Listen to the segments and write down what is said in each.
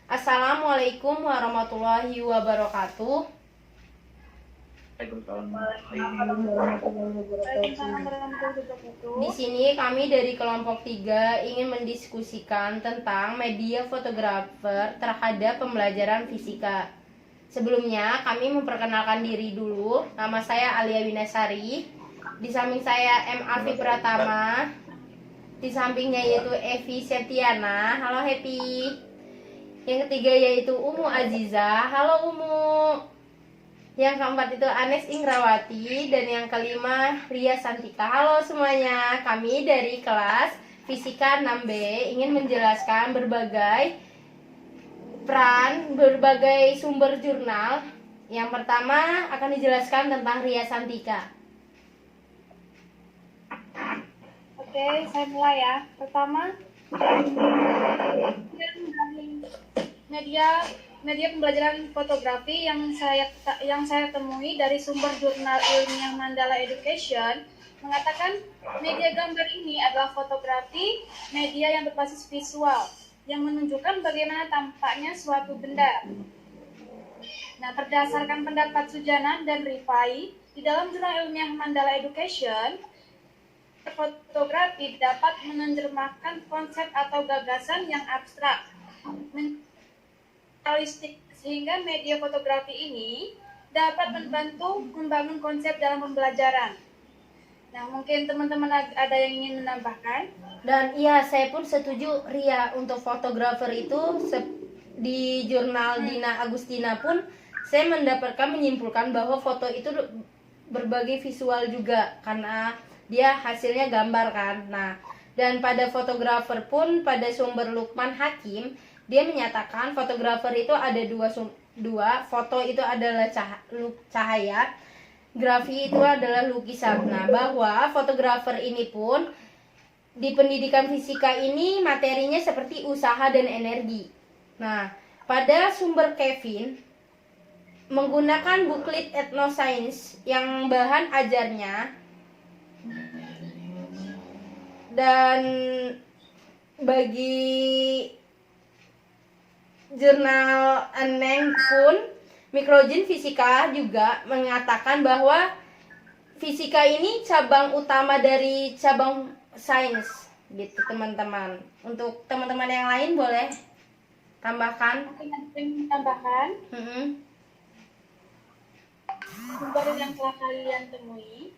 Assalamualaikum warahmatullahi wabarakatuh. Di sini kami dari kelompok 3 ingin mendiskusikan tentang media fotografer terhadap pembelajaran fisika. Sebelumnya kami memperkenalkan diri dulu. Nama saya Alia Winasari. Di samping saya M. Afi Pratama. Di sampingnya yaitu Evi Septiana. Halo Happy. Yang ketiga yaitu Umu Aziza. Halo Umu. Yang keempat itu Anes Ingrawati. Dan yang kelima Ria Santika. Halo semuanya. Kami dari kelas Fisika 6B ingin menjelaskan berbagai berbagai sumber jurnal. Yang pertama akan dijelaskan tentang Ria Santika. Oke, saya mulai ya. Pertama, media pembelajaran fotografi yang saya temui dari sumber jurnal ilmiah Mandala Education mengatakan media gambar ini adalah fotografi media yang berbasis visual yang menunjukkan bagaimana tampaknya suatu benda. Nah, berdasarkan pendapat Sujanan dan Rifai di dalam jurnal ilmiah Mandala Education, fotografi dapat menerjemahkan konsep atau gagasan yang abstrak realistik, sehingga media fotografi ini dapat membantu membangun konsep dalam pembelajaran. Nah, mungkin teman-teman ada yang ingin menambahkan? Dan iya, saya pun setuju Ria. Untuk fotografer itu di jurnal Dina Agustina pun saya menyimpulkan bahwa foto itu berbagai visual juga karena dia hasilnya gambar kan. Nah, dan pada fotografer pun pada sumber Lukman Hakim dia menyatakan fotografer itu ada dua foto itu adalah cahaya, grafi itu adalah lukisan. Nah, bahwa fotografer ini pun di pendidikan fisika ini materinya seperti usaha dan energi. Nah, pada sumber Kevin menggunakan buklet Ethnoscience yang bahan ajarnya dan bagi jurnal Eneng pun Microgen Fisika juga mengatakan bahwa fisika ini cabang utama dari cabang sains gitu teman-teman. Untuk teman-teman yang lain boleh tambahkan. Tambahkan sumber yang telah kalian temui.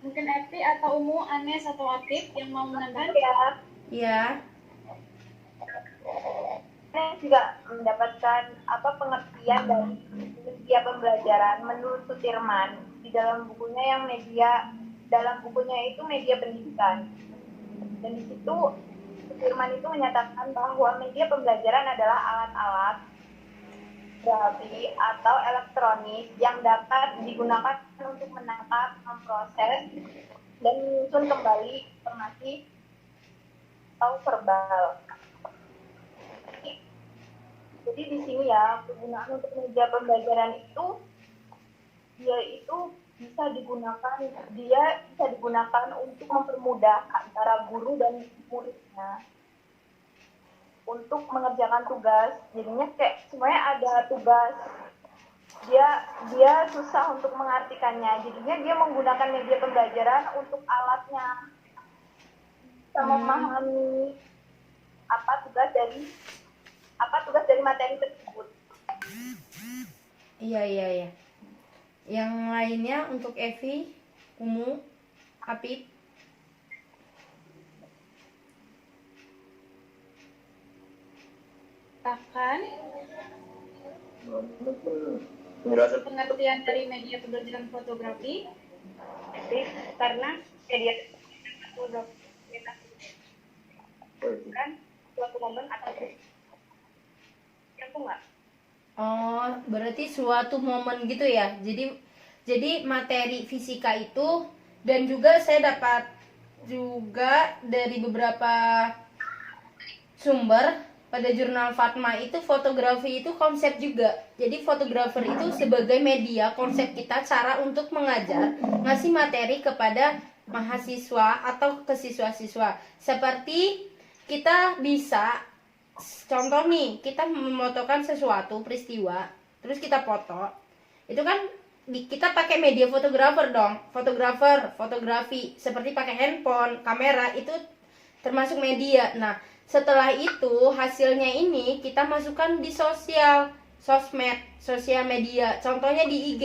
Mungkin Evi atau Umu, Anes atau Atif yang mau menambahkan? Ya. Saya juga mendapatkan pengertian dari media pembelajaran menurut Sutirman di dalam bukunya itu media pendidikan. Dan di situ Sutirman itu menyatakan bahwa media pembelajaran adalah alat-alat grafi atau elektronik yang dapat digunakan untuk menangkap, memproses, dan menyusun kembali informasi atau verbal. Jadi di sini ya, penggunaan untuk media pembelajaran itu dia bisa digunakan untuk mempermudah antara guru dan muridnya untuk mengerjakan tugas. Jadinya kayak semuanya ada tugas, dia susah untuk mengartikannya, jadinya dia menggunakan media pembelajaran untuk alatnya, bisa memahami tugas dari materi tersebut. Iya. Yang lainnya untuk Evi, Umu, Apip. Bahkan pengertian dari media pembelajaran fotografi karena media fotografi kan suatu momen atau enggak? Oh, berarti suatu momen gitu ya. Jadi materi fisika itu, dan juga saya dapat juga dari beberapa sumber pada jurnal Fatma itu fotografi itu konsep juga. Jadi fotografer itu sebagai media konsep kita cara untuk mengajar, ngasih materi kepada mahasiswa atau ke siswa-siswa. Seperti kita bisa, contoh nih, kita memotokan sesuatu peristiwa, terus kita foto, itu kan kita pakai media fotografer dong, fotografi, seperti pakai handphone, kamera, itu termasuk media. Nah, setelah itu hasilnya ini kita masukkan di sosial media, contohnya di IG.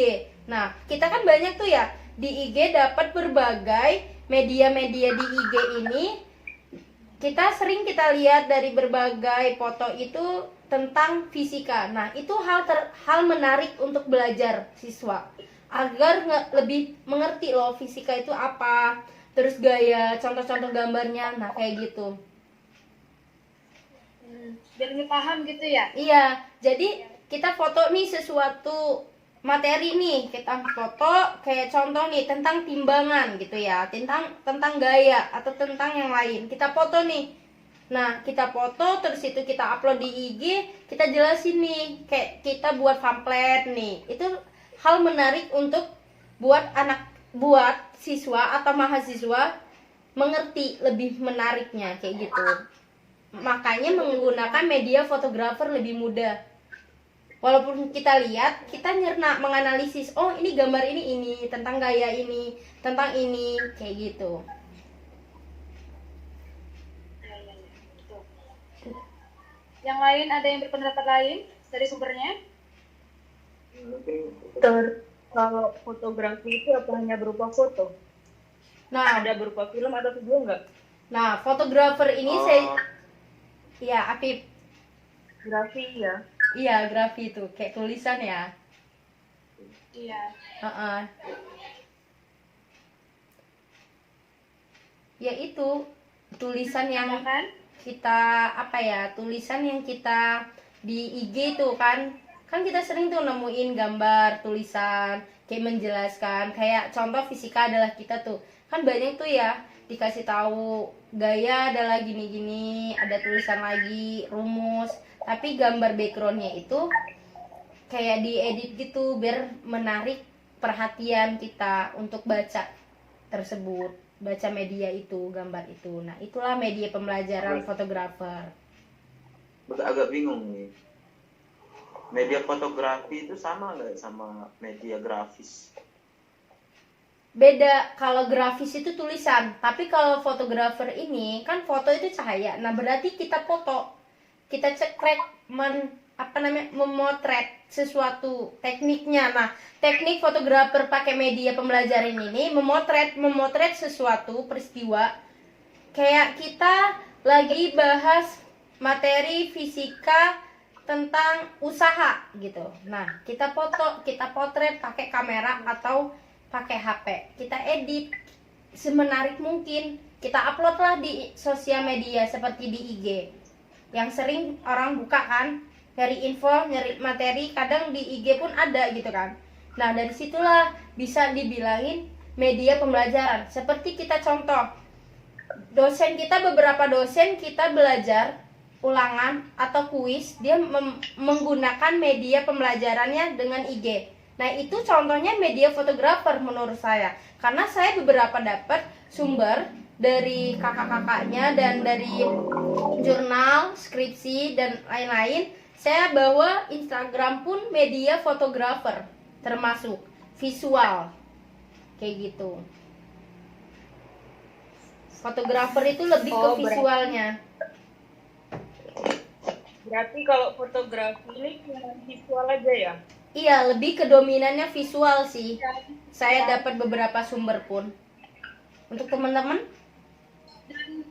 Nah, kita kan banyak tuh ya di IG dapat berbagai media-media di IG ini. Kita sering kita lihat dari berbagai foto itu tentang fisika. Nah, itu hal menarik untuk belajar siswa agar lebih mengerti loh fisika itu apa, terus gaya, contoh-contoh gambarnya. Nah, kayak gitu. Biar lebih paham gitu ya. Iya, jadi kita foto nih sesuatu materi nih, kita foto kayak contoh nih tentang timbangan gitu ya, tentang gaya atau tentang yang lain. Kita foto nih. Nah, kita foto terus itu kita upload di IG, kita jelasin nih, kayak kita buat pamflet nih. Itu hal menarik untuk buat siswa atau mahasiswa mengerti lebih menariknya kayak gitu. Makanya menggunakan media fotografer lebih mudah. Walaupun kita lihat, kita nyerna menganalisis, oh ini gambar ini, tentang gaya ini, tentang ini, kayak gitu. Yang lain ada yang berpendapat lain dari sumbernya? Mungkin kalau fotografi itu apa hanya berupa foto? Nah, Ada berupa film atau video enggak? nah fotografer ini ya Apip, Grafi ya. iya grafi itu kayak tulisan ya. Iya. Ya itu tulisan yang Kan? kita tulisan yang kita di IG tuh kan kita sering tuh nemuin gambar tulisan kayak menjelaskan, kayak contoh fisika adalah kita tuh kan banyak tuh ya dikasih tahu gaya adalah gini-gini, ada tulisan lagi rumus, tapi gambar backgroundnya itu kayak diedit gitu biar menarik perhatian kita untuk baca tersebut, baca media itu, gambar itu. Nah, itulah media pembelajaran fotografer. Agak bingung nih. Media fotografi itu sama nggak sama media grafis? Beda, kalau grafis itu tulisan, tapi kalau fotografer ini kan foto itu cahaya. Nah, berarti kita foto, kita cekrek memotret sesuatu tekniknya. Nah, teknik fotografer pakai media pembelajaran ini memotret sesuatu peristiwa. Kayak kita lagi bahas materi fisika tentang usaha gitu. Nah, kita foto, kita potret pakai kamera atau pakai HP. Kita edit semenarik mungkin. Kita upload lah di sosial media seperti di IG. Yang sering orang buka kan, nyari info, nyari materi, kadang di IG pun ada gitu kan. Nah, dari situlah bisa dibilangin media pembelajaran. Seperti kita contoh, beberapa dosen kita belajar ulangan atau kuis, dia menggunakan media pembelajarannya dengan IG. Nah, itu contohnya media fotografer menurut saya. Karena saya beberapa dapat sumber dari kakak-kakaknya dan dari jurnal, skripsi, dan lain-lain. Saya bahwa Instagram pun media fotografer, termasuk visual. Kayak gitu. Fotografer itu lebih ke visualnya. Berarti kalau fotografi ini cuma visual aja ya? Iya, lebih ke dominannya visual sih. Saya dapat beberapa sumber pun. Untuk teman-teman? Dan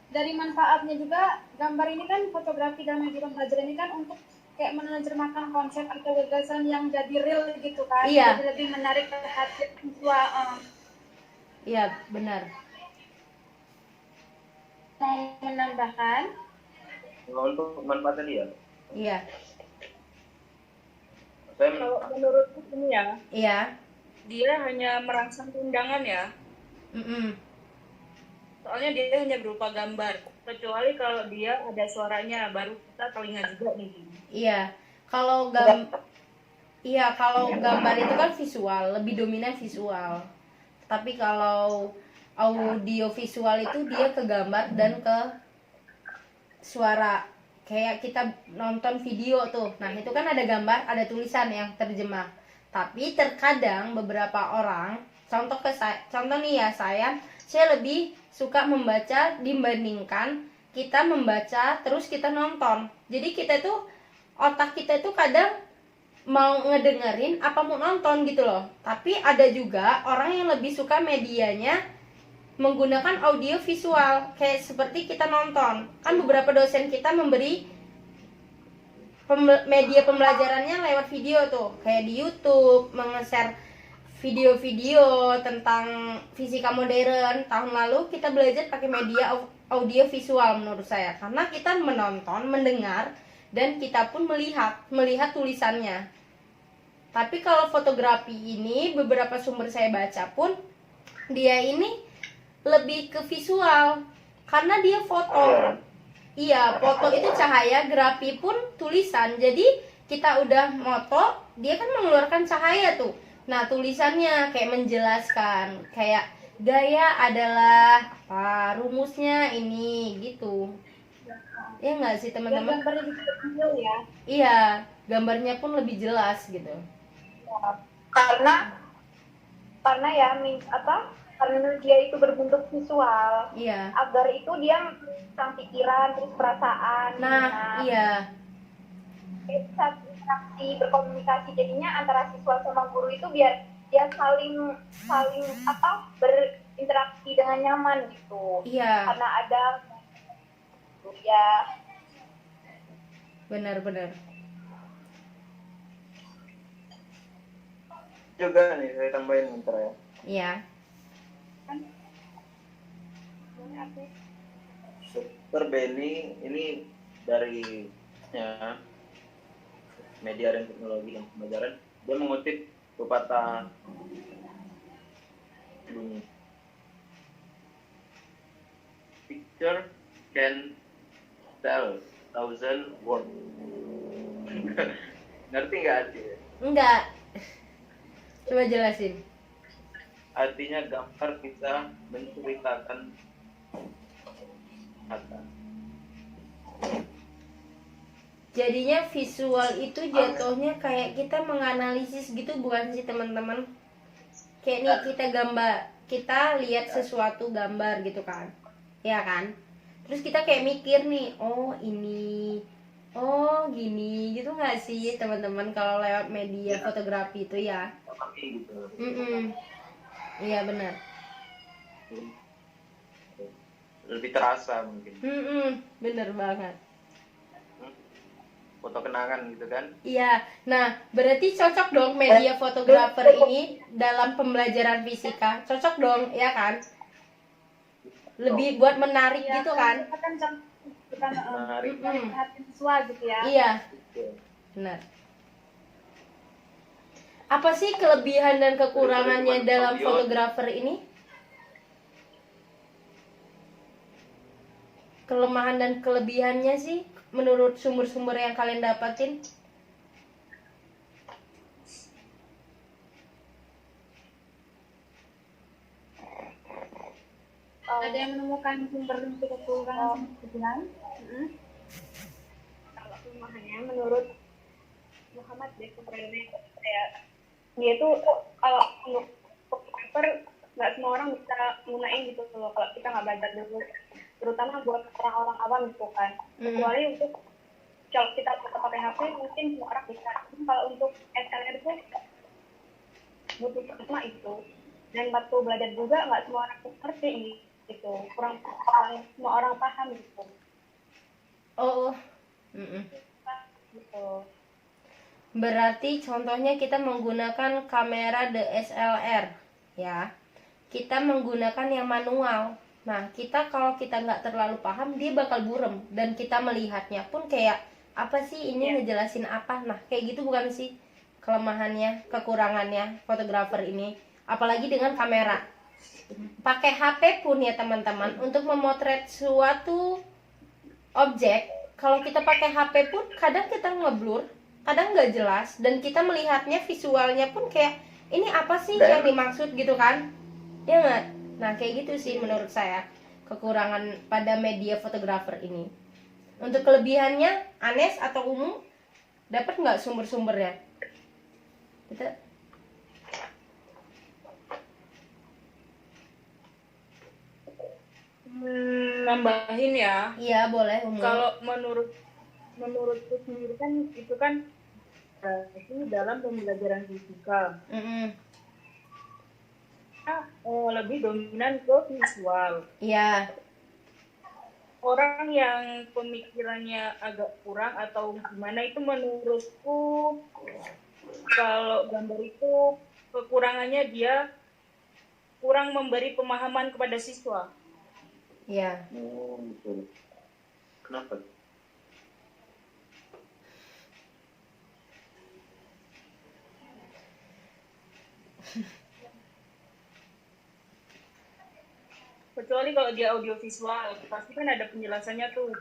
dari manfaatnya juga, gambar ini kan fotografi dan media pembelajaran ini kan untuk kayak menerjemahkan konsep atau gagasan yang jadi real gitu kan. Iya. Jadi lebih menarik perhatian siswa. Iya, benar. Mau menambahkan? Untuk manfaat tadi ya? Iya. Kalau menurutku ini ya, Iya. dia hanya merangsang undangan ya. Soalnya dia hanya berupa gambar. Kecuali kalau dia ada suaranya, baru kita telinga juga nih. Iya. Kalau gambar itu kan visual, lebih dominan visual. Tapi kalau audio visual itu dia ke gambar dan ke suara. Kayak kita nonton video tuh, nah itu kan ada gambar, ada tulisan yang terjemah. Tapi terkadang beberapa orang, contoh nih ya, saya lebih suka membaca dibandingkan kita membaca terus kita nonton. Jadi kita tuh, otak kita tuh kadang mau ngedengerin apa mau nonton gitu loh. Tapi ada juga orang yang lebih suka medianya menggunakan audio visual, kayak seperti kita nonton. Kan beberapa dosen kita memberi media pembelajarannya lewat video tuh, kayak di YouTube, menge-share video-video tentang fisika modern. Tahun lalu kita belajar pakai media audio visual menurut saya, karena kita menonton, mendengar, dan kita pun melihat tulisannya. Tapi kalau fotografi ini, beberapa sumber saya baca pun dia ini lebih ke visual, karena dia foto. Iya, foto itu cahaya, grafi pun tulisan. Jadi kita udah moto, dia kan mengeluarkan cahaya tuh. Nah, tulisannya kayak menjelaskan, kayak gaya adalah apa, rumusnya ini gitu. Iya nggak sih teman-teman? Gambarnya bisa kecil ya. Iya, gambarnya pun lebih jelas gitu. Karena ya karena dia itu berbentuk visual, Iya. agar itu dia tentang pikiran terus perasaan. Nah, iya. Bisa interaksi, berkomunikasi, jadinya antara siswa sama guru itu biar dia saling berinteraksi dengan nyaman gitu. Iya, Karena ada ya benar-benar. Juga nih saya tambahin bentar ya. Iya. Dr. Benny ini dari media dan teknologi dan pembelajaran, dia mengutip pepatah bunyi, picture can tell thousand words. Ngerti nggak artinya? Enggak. Coba jelasin. Artinya gambar bisa menceritakan kata. Jadinya visual itu jatuhnya kayak kita menganalisis gitu, bukan sih teman-teman? Kayak nih kita lihat sesuatu gambar gitu kan, ya kan? Terus kita kayak mikir nih, oh ini, oh gini, gitu nggak sih teman-teman? Kalau lewat media fotografi itu ya. Tapi gitu. Iya benar. Lebih terasa mungkin. Bener banget. Foto kenangan gitu kan? Iya, nah berarti cocok dong media fotografer ini dalam pembelajaran fisika, cocok dong, ya kan? Lebih buat menarik gitu kan? Bukan Menarik. perhatian siswa gitu ya. Iya, benar. Apa sih kelebihan dan kekurangannya dalam fotografer ini? Kelemahan dan kelebihannya sih menurut sumber-sumber yang kalian dapatin? Ada yang menemukan sumber untuk kekurangan kelebihan? kalau kelemahannya menurut Muhammad kayak dia tuh kalau untuk fotografer nggak semua orang bisa gunain gitu loh kalau kita nggak belajar dulu, terutama buat orang-orang awam gitu kan. Kecuali untuk kalau kita pakai HP mungkin semua orang bisa. Kalau untuk SLR tuh butuh pertama itu, dan waktu belajar juga nggak semua orang ngerti gitu, kurang semua orang paham gitu. Gitu. Berarti contohnya kita menggunakan kamera DSLR ya, kita menggunakan yang manual. Nah kita kalau kita nggak terlalu paham, dia bakal burem, dan kita melihatnya pun kayak apa sih ini ngejelasin apa. Nah kayak gitu bukan sih kelemahannya, kekurangannya fotografer ini, apalagi dengan kamera. Pakai HP pun ya teman-teman, untuk memotret suatu objek, kalau kita pakai HP pun kadang kita ngeblur, kadang nggak jelas, dan kita melihatnya visualnya pun kayak ini apa sih yang dimaksud gitu kan, ya nggak? Nah, kayak gitu sih menurut saya kekurangan pada media fotografer ini. Untuk kelebihannya, Anes atau Umu dapat nggak sumber-sumbernya? Kita Nambahin ya. iya boleh Umu. Kalau menurutku sendiri kan itu kan itu dalam pembelajaran fisika. Lebih dominan ke visual. Iya. Orang yang pemikirannya agak kurang atau gimana itu menurutku kalau gambar itu kekurangannya dia kurang memberi pemahaman kepada siswa. Iya. Oh, betul. Kenapa? Kecuali kalau dia audiovisual, pasti kan ada penjelasannya tuh.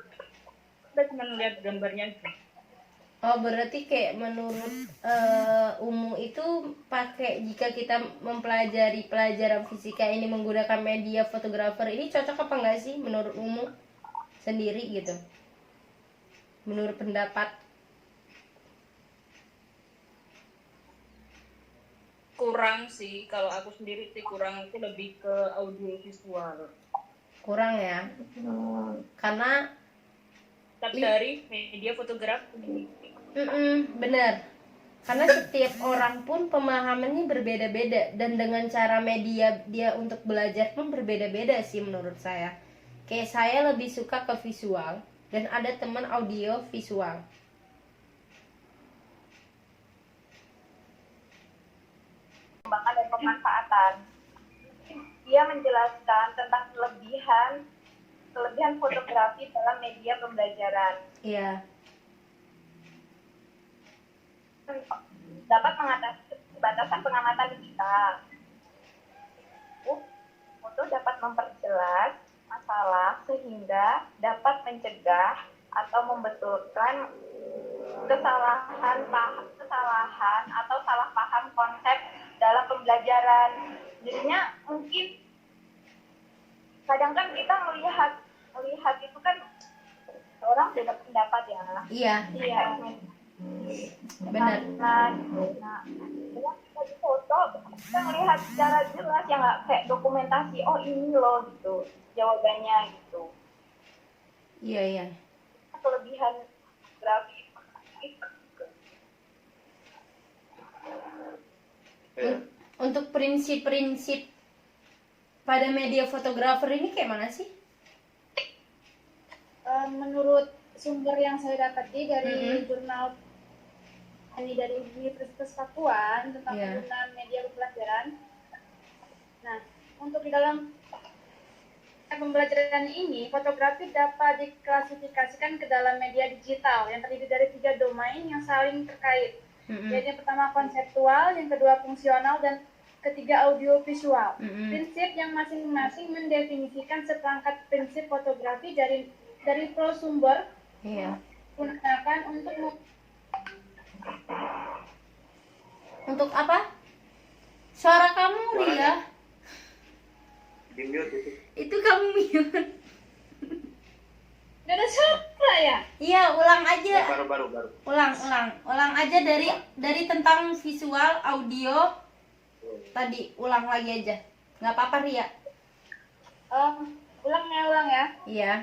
Kita cuma lihat gambarnya aja. Oh, berarti kayak menurut Umu itu pakai jika kita mempelajari pelajaran fisika ini menggunakan media fotografer ini cocok apa enggak sih menurut Umu sendiri gitu? Menurut pendapat? Kurang sih, kalau aku sendiri sih kurang, itu lebih ke audiovisual. Kurang ya? Karena Tapi dari media fotografi. bener. Karena setiap orang pun pemahamannya berbeda-beda dan dengan cara media dia untuk belajar pun berbeda-beda sih menurut saya. Kayak saya lebih suka ke visual dan ada teman audio visual. Pengembangan dan pemanfaatan. Dia menjelaskan tentang kelebihan fotografi dalam media pembelajaran. Iya. Dapat mengatasi batasan pengamatan digital. Foto dapat memperjelas masalah sehingga dapat mencegah atau membetulkan kesalahan atau salah paham konsep dalam pembelajaran. Jadinya mungkin kadang kan kita melihat itu kan orang beda pendapat ya. Iya. Iya. Benar. Nah, dengan kita di foto kita melihat secara jelas ya, nggak kayak dokumentasi. Oh ini loh gitu jawabannya gitu. Iya. Kelebihan grafis. Untuk prinsip-prinsip pada media fotografer ini kayak mana sih? Menurut sumber yang saya dapati dari jurnal ini dari Universitas Pakuan tentang penggunaan media pembelajaran. Nah, untuk di dalam pembelajaran ini, fotografi dapat diklasifikasikan ke dalam media digital yang terdiri dari 3 domain yang saling terkait. Yaitu yang pertama konseptual, yang kedua fungsional, dan ketiga audiovisual. Prinsip yang masing-masing mendefinisikan seperangkat prinsip fotografi dari prosumber digunakan untuk apa? Suara kamu Ria. Di mute itu. Itu kamu mute. Gak ada suara ya? Iya, ulang aja. Baru. Ulang aja dari tentang visual, audio. Tadi ulang lagi aja. Nggak apa-apa Ria. Ulang ya. Iya.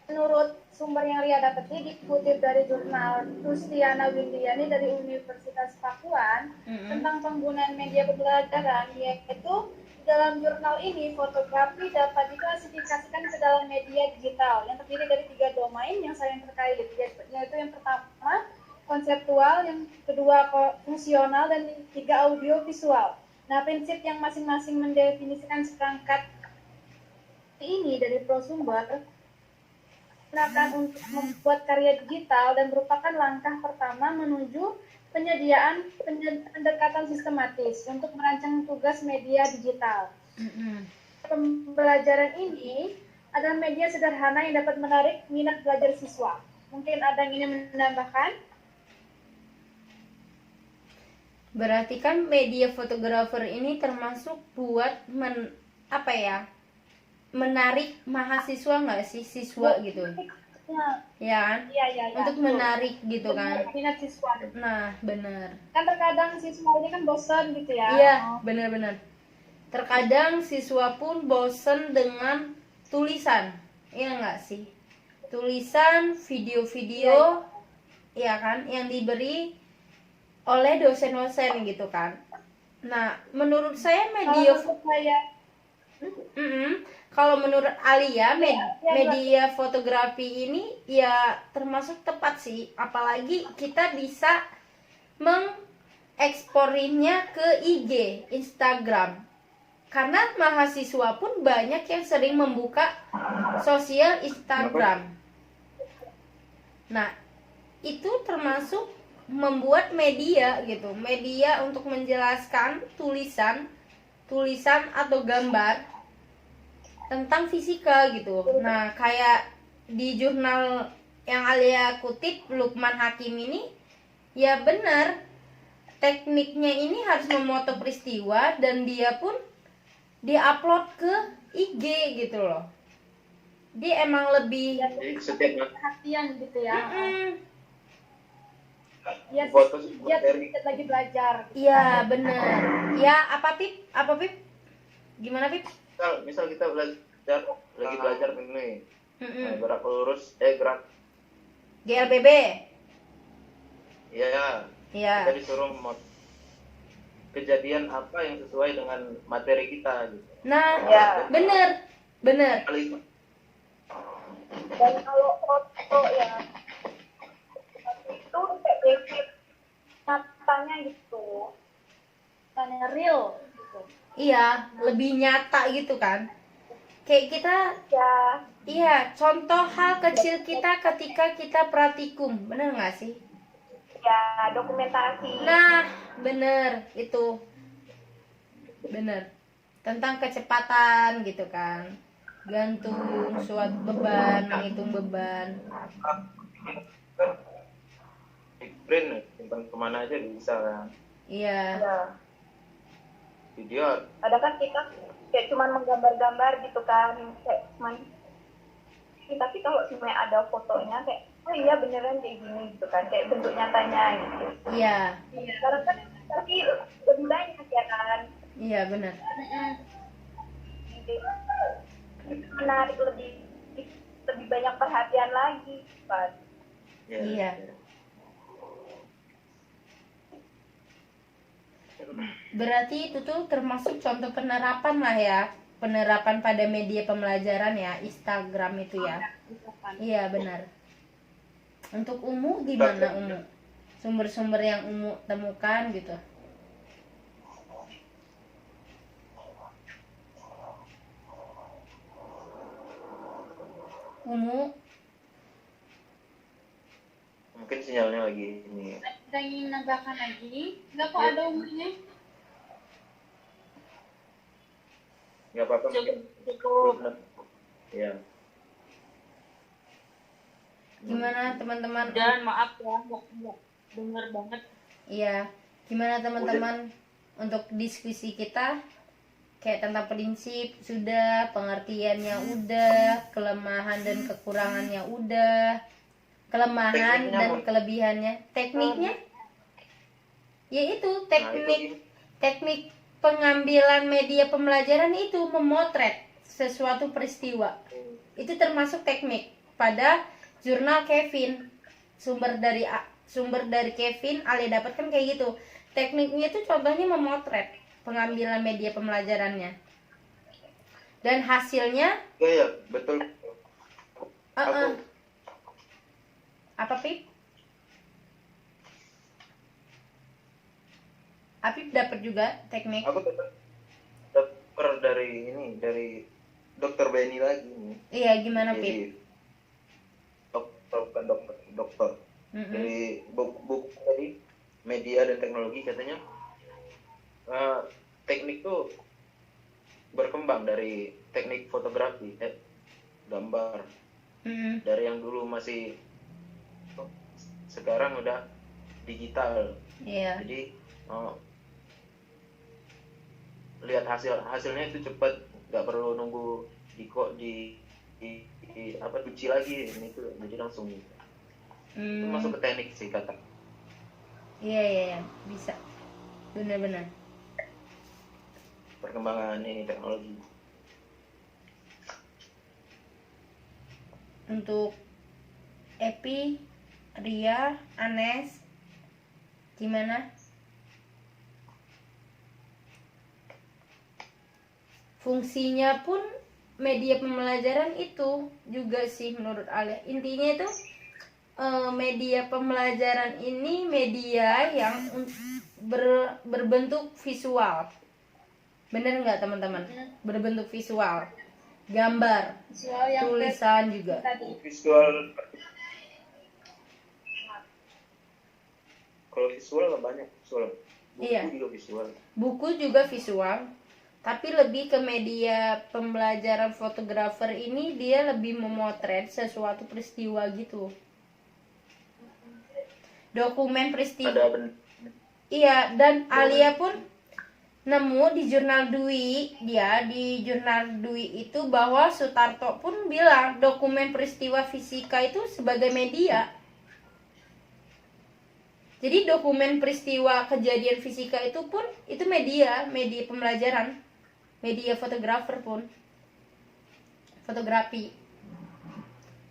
Menurut sumber yang Ria dapati dikutip dari jurnal Rustiana Windiani dari Universitas Pakuan tentang penggunaan media pembelajaran, yaitu dalam jurnal ini fotografi dapat diklasifikasikan ke dalam media digital yang terdiri dari 3 domain yang saling terkait, yaitu yang pertama konseptual, yang kedua fungsional, dan 3 audiovisual. Nah, prinsip yang masing-masing mendefinisikan seperangkat ini dari prosumber digunakan untuk membuat karya digital dan merupakan langkah pertama menuju penyediaan pendekatan sistematis untuk merancang tugas media digital. Pembelajaran ini adalah media sederhana yang dapat menarik minat belajar siswa. Mungkin ada yang ingin menambahkan? Berarti kan media fotografer ini termasuk buat apa ya, menarik mahasiswa nggak sih, siswa gitu ya kan, Iya. untuk menarik gitu kan. Minat siswa. Nah bener, Kan terkadang siswa ini kan bosan gitu ya. iya bener-bener, terkadang siswa pun bosen dengan tulisan, iya nggak sih, tulisan video-video ya kan yang diberi oleh dosen-dosen gitu kan. Nah menurut saya media Kalau saya kalau menurut Alia, media fotografi ini ya termasuk tepat sih, apalagi kita bisa mengeksporinnya ke IG, Instagram. Karena mahasiswa pun banyak yang sering membuka sosial Instagram. Nah, itu termasuk membuat media gitu, media untuk menjelaskan tulisan atau gambar tentang fisika gitu. Nah, kayak di jurnal yang Alia kutip, Lukman Hakim ini, ya benar, tekniknya ini harus memoto peristiwa dan dia pun diupload ke IG gitu loh. Dia emang lebih Jadi setiap perhatian gitu ya. Dia foto dia dari sedikit lagi belajar. iya bener. Ya apa Pip? Gimana Pip? misal kita lagi belajar ini gerak lurus gerak GLBB. ya Iya. kita disuruh kejadian apa yang sesuai dengan materi kita gitu. Nah, Ya. bener. Kali Dan kalau foto ya itu kayak basic nyatanya gitu. Tanya real gitu. Iya, lebih nyata gitu kan. Kayak kita, Ya, iya, contoh hal kecil kita ketika kita praktikum, bener nggak sih? ya dokumentasi. Nah, bener itu, bener. Tentang kecepatan gitu kan, gantung suatu beban, menghitung beban. print simpan kemana aja bisa kan. Iya, Ya. Video Ada kan kita kayak cuman menggambar-gambar gitu kan, kayak cuman tapi kalau sebenarnya ada fotonya kayak oh iya beneran kayak gini gitu kan, kayak bentuk nyatanya gitu. iya, Sekarang kan tapi lebih banyak ya kan, iya bener. jadi menarik lebih banyak perhatian lagi kan. Iya. Berarti itu tuh termasuk contoh penerapan lah ya, penerapan pada media pembelajaran ya, Instagram itu ya. Iya benar. Untuk Umu gimana Umu? Sumber-sumber yang Umu temukan gitu. Umu, mungkin sinyalnya lagi ini. Ada yang ingin nambahkan lagi? Enggak kok ada umurnya. Nggak apa-apa mungkin. Cukup. Ya. gimana teman-teman? Dan maaf ya, nggak dengar banget. Iya, gimana teman-teman untuk diskusi kita? Kayak tentang prinsip sudah, pengertiannya udah, kelemahan dan kekurangannya udah, kelemahan Tekniknya dan mau- kelebihannya, tekniknya, yaitu teknik Nah, teknik pengambilan media pembelajaran itu memotret sesuatu peristiwa. Itu termasuk teknik pada jurnal Kevin, sumber dari Kevin Ale dapatkan kayak gitu. Tekniknya itu contohnya memotret pengambilan media pembelajarannya, dan hasilnya iya, betul. uh-uh. Apa Pip? Apip dapat juga teknik. Aku dokter dari dokter Benny lagi nih. Iya, gimana Jadi, Pip? bukan dokter. Mm-mm. Dari buku tadi media dan teknologi katanya teknik tuh berkembang dari teknik fotografi, gambar. Mm-mm. Dari yang dulu masih sekarang udah digital. Iya. Jadi lihat hasilnya itu cepat, nggak perlu nunggu apa cuci lagi ini tuh, jadi langsung itu masuk ke teknik sih kata. Iya, bisa. Benar-benar. Perkembangan ini teknologi. Untuk Epi, Ria, Anes, gimana? Fungsinya pun media pembelajaran itu juga sih menurut Alia. Intinya itu media pembelajaran ini media yang berbentuk visual. Bener nggak teman-teman? Berbentuk visual, gambar, Visual yang tulisan juga. tadi. Visual, kalau visual nggak banyak visual, buku Iya. juga visual. Buku juga visual, tapi lebih ke media pembelajaran fotografer ini dia lebih memotret sesuatu peristiwa gitu. Dokumen peristiwa. Ada Iya, dan Alia pun nemu di jurnal Dwi, di jurnal Dwi itu bahwa Sutarto pun bilang dokumen peristiwa fisika itu sebagai media. Jadi dokumen peristiwa kejadian fisika itu pun itu media pembelajaran, media fotografer pun. Fotografi.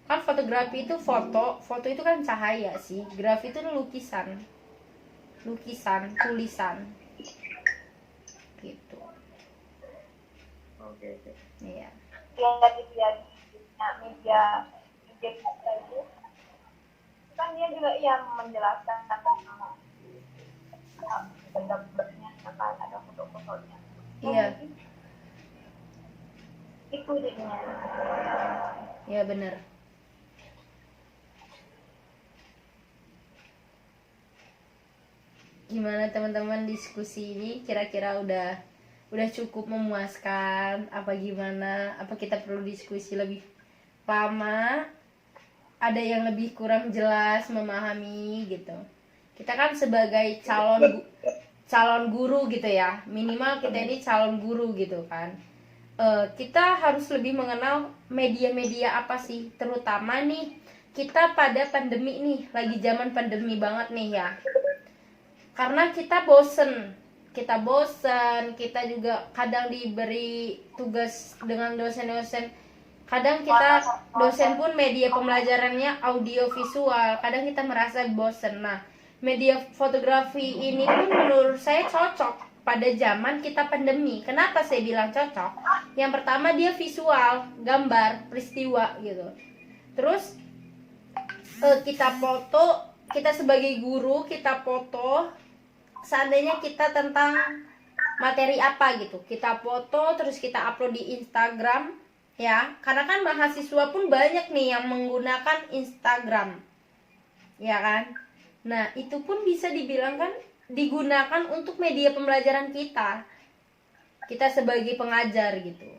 Kan fotografi itu foto itu kan cahaya sih. Grafi itu lukisan, tulisan. Gitu. Oke. Iya. Yang tadi dia media itu kan dia juga yang menjelaskan tentang gambarnya, kan ada foto-fotonya. Iya. Itu jadinya. Ya benar. Gimana teman-teman diskusi ini kira-kira udah cukup memuaskan apa gimana? Apa kita perlu diskusi lebih lama? Ada yang lebih kurang jelas memahami gitu. Kita kan sebagai calon guru gitu ya. Minimal kita ini calon guru gitu kan. Kita harus lebih mengenal media-media apa sih, terutama nih kita pada pandemi nih, lagi zaman pandemi banget nih ya. Karena kita bosen, kita juga kadang diberi tugas dengan dosen-dosen. Kadang kita dosen pun media pembelajarannya audio visual, kadang kita merasa bosen. Nah, media fotografi ini pun menurut saya cocok pada zaman kita pandemi. Kenapa saya bilang cocok? Yang pertama dia visual, gambar, peristiwa gitu. Terus kita foto, kita sebagai guru kita foto. Seandainya kita tentang materi apa gitu, kita foto terus kita upload di Instagram ya. Karena kan mahasiswa pun banyak nih yang menggunakan Instagram, ya kan? Nah itu pun bisa dibilang kan digunakan untuk media pembelajaran kita sebagai pengajar gitu.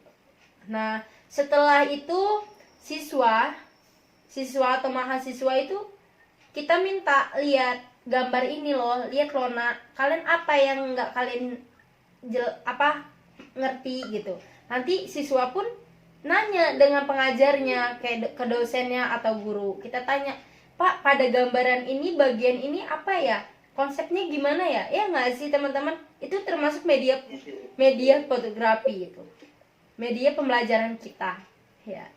Nah setelah itu siswa atau mahasiswa itu kita minta lihat gambar ini loh, lihat loh nak, kalian apa yang nggak kalian ngerti gitu. Nanti siswa pun nanya dengan pengajarnya, kayak ke dosennya atau guru. Kita tanya, Pak, pada gambaran ini bagian ini apa ya? Konsepnya gimana ya? Ya nggak sih teman-teman? Itu termasuk media fotografi itu, media pembelajaran kita, ya.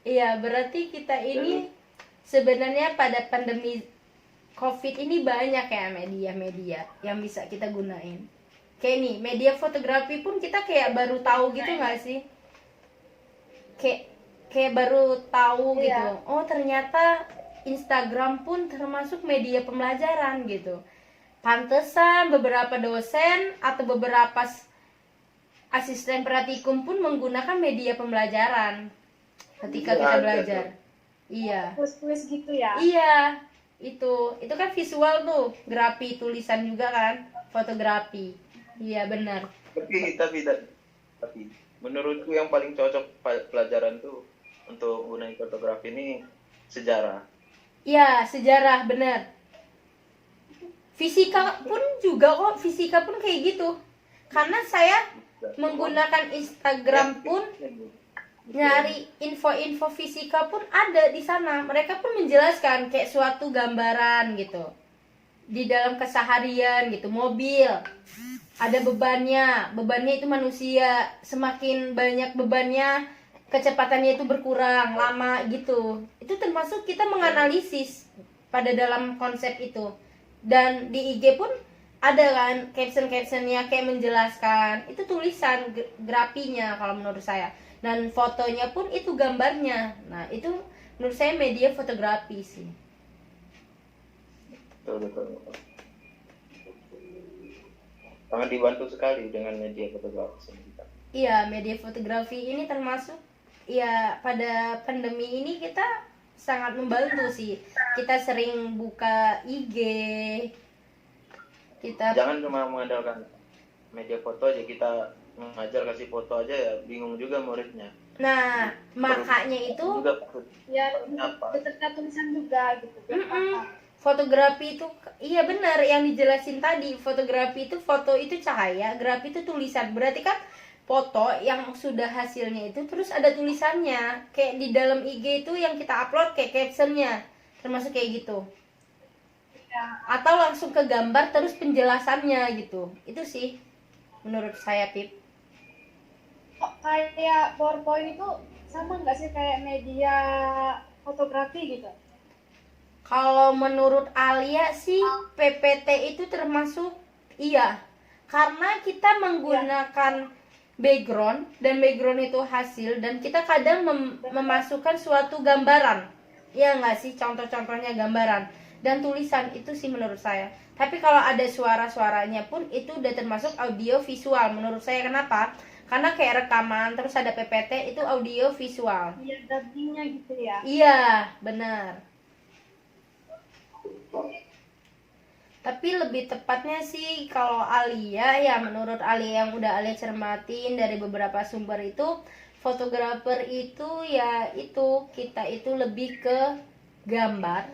Iya, berarti kita ini sebenarnya pada pandemi COVID ini banyak ya media-media yang bisa kita gunain. Kayak nih, media fotografi pun kita kayak baru tahu gitu nggak sih? Kayak baru tahu gitu. Oh, ternyata Instagram pun termasuk media pembelajaran gitu. Pantesan beberapa dosen atau beberapa asisten praktikum pun menggunakan media pembelajaran ketika kita belajar. Iya. Kuis-kuis gitu ya. Iya. Itu kan visual tuh, grafi tulisan juga kan, fotografi. Iya, benar. Tapi menurutku yang paling cocok pelajaran tuh untuk gunain fotografi ini sejarah. Iya, sejarah, benar. Fisika pun juga kok, fisika pun kayak gitu. Karena saya menggunakan Instagram pun nyari info-info fisika pun ada di sana. Mereka pun menjelaskan kayak suatu gambaran gitu. Di dalam keseharian gitu, mobil ada bebannya itu manusia, semakin banyak bebannya kecepatannya itu berkurang lama gitu. Itu termasuk kita menganalisis pada dalam konsep itu. Dan di IG pun ada kan caption-captionnya kayak menjelaskan, itu tulisan grafinya kalau menurut saya, dan fotonya pun itu gambarnya. Nah itu menurut saya media fotografi sih. Betul. Sangat dibantu sekali dengan media fotografi kita. Iya, media fotografi ini termasuk ya pada pandemi ini kita sangat membantu sih. Kita sering buka IG. Jangan cuma mengandalkan media foto aja, kita mengajar kasih foto aja ya bingung juga muridnya. Nah, makanya itu juga Ya, beserta tulisan juga gitu. fotografi itu iya benar yang dijelasin tadi. Fotografi itu foto itu cahaya, grafi itu tulisan. Berarti kan foto yang sudah hasilnya itu terus ada tulisannya. Kayak di dalam IG itu yang kita upload kayak captionnya, termasuk kayak gitu. Atau langsung ke gambar terus penjelasannya gitu. Itu sih menurut saya, Pip. Kayak PowerPoint itu sama nggak sih kayak media fotografi gitu? Kalau menurut Alia sih PPT itu termasuk iya. Karena kita menggunakan background dan background itu hasil dan kita kadang memasukkan suatu gambaran. Iya nggak sih, contoh-contohnya gambaran dan tulisan itu sih menurut saya. Tapi kalau ada suara-suaranya pun itu udah termasuk audio visual menurut saya. Kenapa? Karena kayak rekaman terus ada PPT itu audio visual. Iya, dubbingnya gitu ya. Iya, benar. Tapi lebih tepatnya sih kalau Alia ya, menurut Alia yang udah Alia cermatin dari beberapa sumber itu, fotografer itu ya itu kita itu lebih ke gambar,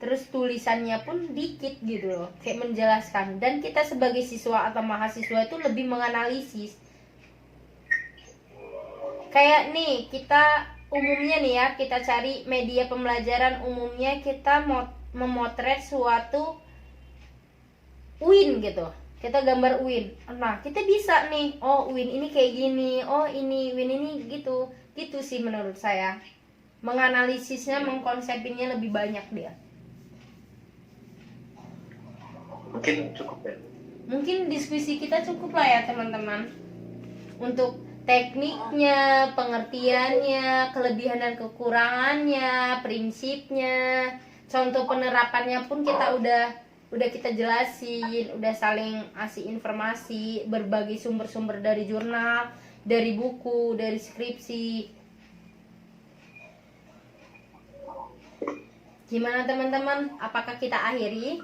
terus tulisannya pun dikit gitu loh, kayak menjelaskan. Dan kita sebagai siswa atau mahasiswa itu lebih menganalisis. Kayak nih kita umumnya nih ya, kita cari media pembelajaran umumnya kita memotret suatu UIN gitu, kita gambar UIN. Nah kita bisa nih, oh UIN ini kayak gini, oh ini UIN ini gitu sih menurut saya. Menganalisisnya, mengkonsepinnya lebih banyak dia. Mungkin cukup ya. Mungkin diskusi kita cukup lah ya teman-teman, untuk tekniknya, pengertiannya, kelebihan dan kekurangannya, prinsipnya, contoh penerapannya pun kita udah kita jelasin, udah saling kasih informasi, berbagai sumber-sumber dari jurnal, dari buku, dari skripsi. Gimana teman-teman? Apakah kita akhiri?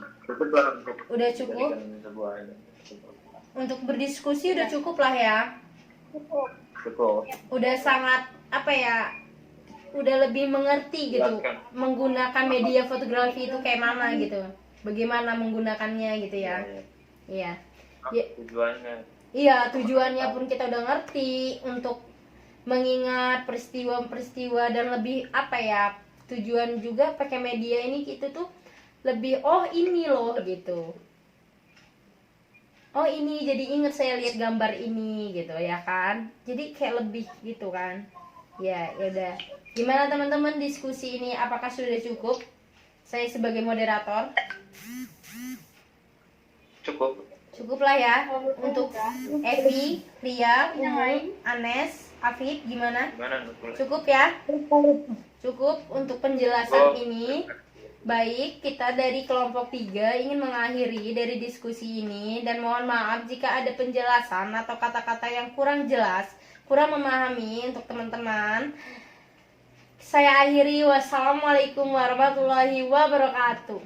Udah cukup? Untuk berdiskusi udah cukup lah ya. Cukup. Udah sangat apa ya? Udah lebih mengerti gitu, menggunakan media fotografi itu kayak mana gitu. Bagaimana menggunakannya gitu ya. Iya. Tujuannya. Iya, tujuannya pun kita udah ngerti, untuk mengingat peristiwa-peristiwa dan lebih apa ya? Tujuan juga pakai media ini gitu tuh lebih oh ini loh gitu. Oh ini jadi inget saya lihat gambar ini gitu ya kan. Jadi kayak lebih gitu kan. Ya udah. Gimana teman-teman diskusi ini, apakah sudah cukup? Saya sebagai moderator. Cukup lah ya. Untuk Evi, Ria, Umum, Anes, Afif, gimana? Cukup ya? Cukup untuk penjelasan ini. Baik, kita dari kelompok 3 ingin mengakhiri dari diskusi ini, dan mohon maaf jika ada penjelasan atau kata-kata yang kurang jelas, kurang memahami untuk teman-teman. Saya akhiri, wassalamualaikum warahmatullahi wabarakatuh.